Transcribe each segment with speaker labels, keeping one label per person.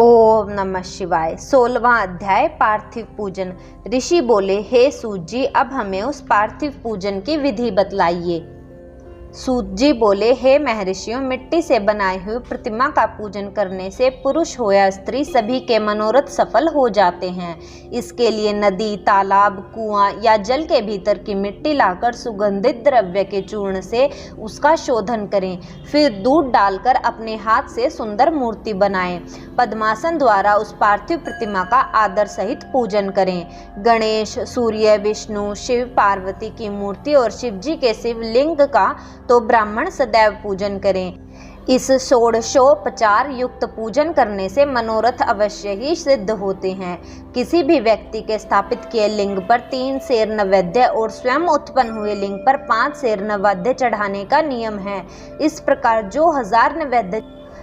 Speaker 1: ओम नमः शिवाय। 16वां अध्याय पार्थिव पूजन। ऋषि बोले, हे सूत जी, अब हमें उस पार्थिव पूजन की विधि बतलाइए। सूत जी बोले, हे महर्षियों, मिट्टी से बनाई हुई प्रतिमा का पूजन करने से पुरुष हो या स्त्री सभी के मनोरथ सफल हो जाते हैं। इसके लिए नदी, तालाब, कुआं या जल के भीतर की मिट्टी लाकर सुगंधित द्रव्य के चूर्ण से उसका शोधन करें। फिर दूध डालकर अपने हाथ से सुंदर मूर्ति बनाएं। पद्मासन द्वारा उस पार्थिव प्रतिमा का आदर सहित पूजन करें। गणेश, सूर्य, विष्णु, शिव, पार्वती की मूर्ति और शिवजी के शिवलिंग का तो ब्राह्मण सदैव पूजन करें। इस षोडशोपचार युक्त पूजन करने से मनोरथ अवश्य ही सिद्ध होते हैं। किसी भी व्यक्ति के स्थापित किए लिंग पर 3 सेर नैवेद्य और स्वयं उत्पन्न हुए लिंग पर 5 सेर नैवेद्य चढ़ाने का नियम है। इस प्रकार जो 1000 नैवेद्य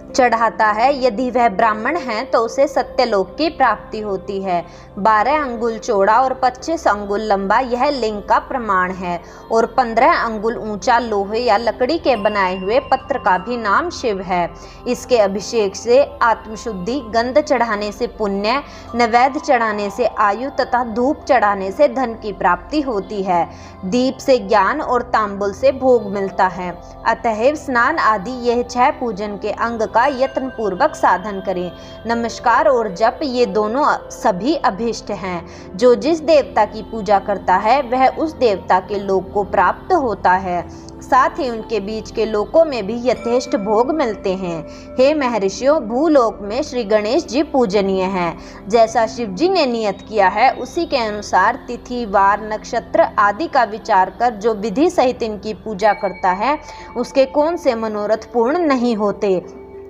Speaker 1: चढ़ाता है, यदि वह ब्राह्मण है तो उसे सत्यलोक की प्राप्ति होती है। 12 अंगुल चौड़ा और 25 अंगुल लंबा यह लिंग का प्रमाण है और 15 अंगुल ऊंचा लोहे या लकड़ी के बनाए हुए पत्र का भी नाम शिव है। इसके अभिषेक से आत्मशुद्धि, गंध चढ़ाने से पुण्य, नैवेद्य चढ़ाने से आयु तथा धूप चढ़ाने से धन की प्राप्ति होती है। दीप से ज्ञान और तांबुल से भोग मिलता है। अतएव स्नान आदि यह 6 पूजन के अंग का यत्न पूर्वक साधन करें। नमस्कार और जप ये दोनों सभी अभिष्ट हैं। जो जिस देवता की पूजा करता है वह उस देवता के लोक को प्राप्त होता है। साथ ही उनके बीच के लोकों में भी यथेष्ट भोग मिलते हैं। हे महर्षियों, भूलोक में श्री गणेश जी पूजनीय हैं। जैसा शिव जी ने नियत किया है उसी के अनुसार तिथि, वार, नक्षत्र आदि का विचार कर जो विधि सहित इनकी पूजा करता है उसके कौन से मनोरथ पूर्ण नहीं होते।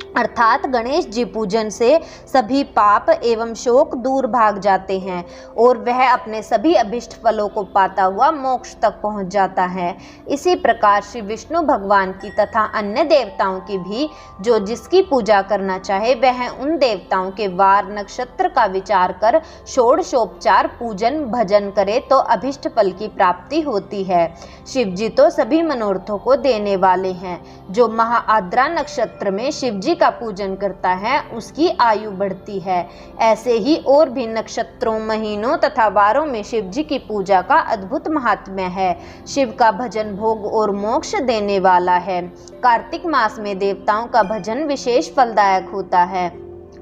Speaker 1: अर्थात गणेश जी पूजन से सभी पाप एवं शोक दूर भाग जाते हैं और वह अपने सभी अभिष्ट फलों को पाता हुआ मोक्ष तक पहुंच जाता है। इसी प्रकार श्री विष्णु भगवान की तथा अन्य देवताओं की भी जो जिसकी पूजा करना चाहे वह उन देवताओं के वार, नक्षत्र का विचार कर षोडशोपचार पूजन भजन करे तो अभिष्ट फल की प्राप्ति होती है। शिव जी तो सभी मनोरथों को देने वाले हैं। जो महाआद्रा नक्षत्र में शिव जी का पूजन करता है उसकी आयु बढ़ती है। ऐसे ही और भी नक्षत्रों, महीनों तथा वारों में शिव जी की पूजा का अद्भुत महात्म्य है। शिव का भजन भोग और मोक्ष देने वाला है। कार्तिक मास में देवताओं का भजन विशेष फलदायक होता है।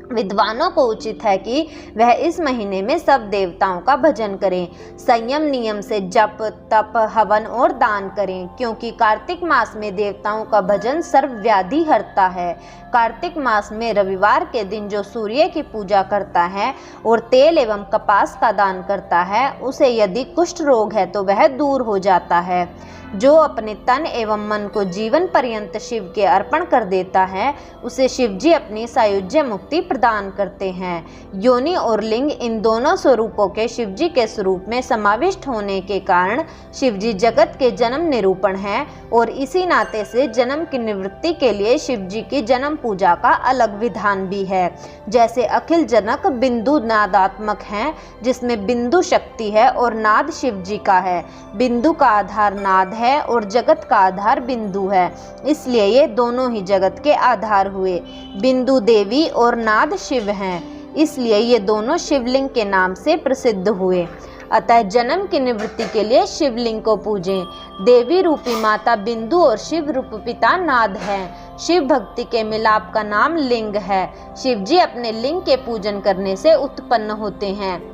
Speaker 1: विद्वानों को उचित है कि वह इस महीने में सब देवताओं का भजन करें। संयम नियम से जप, तप, हवन और दान करें, क्योंकि कार्तिक मास में देवताओं का भजन सर्व व्याधि हरता है। कार्तिक मास में रविवार के दिन जो सूर्य की पूजा करता है और तेल एवं कपास का दान करता है उसे यदि कुष्ठ रोग है तो वह दूर हो जाता है। जो अपने तन एवं मन को जीवन पर्यंत शिव के अर्पण कर देता है उसे शिव जी अपनी सायुज्य मुक्ति प्रदान करते हैं। योनि और लिंग इन दोनों स्वरूपों के शिव जी के स्वरूप में समाविष्ट होने के कारण शिव जी जगत के जन्म निरूपण हैं और इसी नाते से जन्म की निवृत्ति के लिए शिव जी की जन्म पूजा का अलग विधान भी है। जैसे अखिल जनक बिंदु नादात्मक हैं, जिसमें बिंदु शक्ति है और नाद शिव जी का है। बिंदु का आधार नाद है और जगत का आधार बिंदु है, इसलिए ये दोनों ही जगत के आधार हुए। बिंदु देवी और नाद शिव हैं, इसलिए ये दोनों शिवलिंग के नाम से प्रसिद्ध हुए। अतः जन्म की निवृत्ति के लिए शिवलिंग को पूजें। देवी रूपी माता बिंदु और शिव रूप पिता नाद है। शिव भक्ति के मिलाप का नाम लिंग है। शिव जी अपने लिंग के पूजन करने से उत्पन्न होते हैं।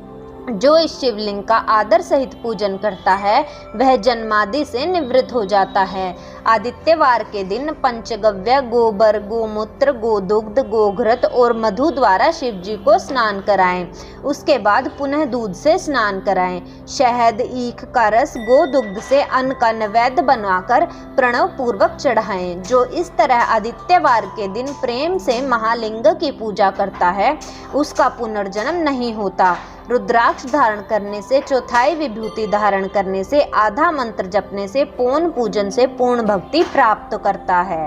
Speaker 1: जो इस शिवलिंग का आदर सहित पूजन करता है वह जन्मादि से निवृत्त हो जाता है। आदित्यवार के दिन पंचगव्य, गोबर, गोमूत्र, गोदुग्ध, गोघृत और मधु द्वारा शिव जी को स्नान कराएं। उसके बाद पुनः दूध से स्नान कराएं। शहद, ईख का रस, गोदुग्ध से अन्न का नैवेद्य बनवाकर प्रणव पूर्वक चढ़ाएं। जो इस तरह आदित्यवार के दिन प्रेम से महालिंग की पूजा करता है उसका पुनर्जन्म नहीं होता। रुद्राक्ष धारण करने से, चौथाई विभूति धारण करने से, आधा मंत्र जपने से, पौन पूजन से पूर्ण भक्ति प्राप्त करता है।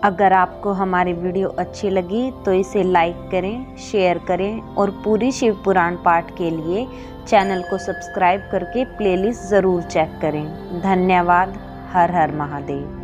Speaker 1: अगर आपको हमारी वीडियो अच्छी लगी तो इसे लाइक करें, शेयर करें और पूरी शिव पुराण पाठ के लिए चैनल को सब्सक्राइब करके प्लेलिस्ट ज़रूर चेक करें। धन्यवाद। हर हर महादेव।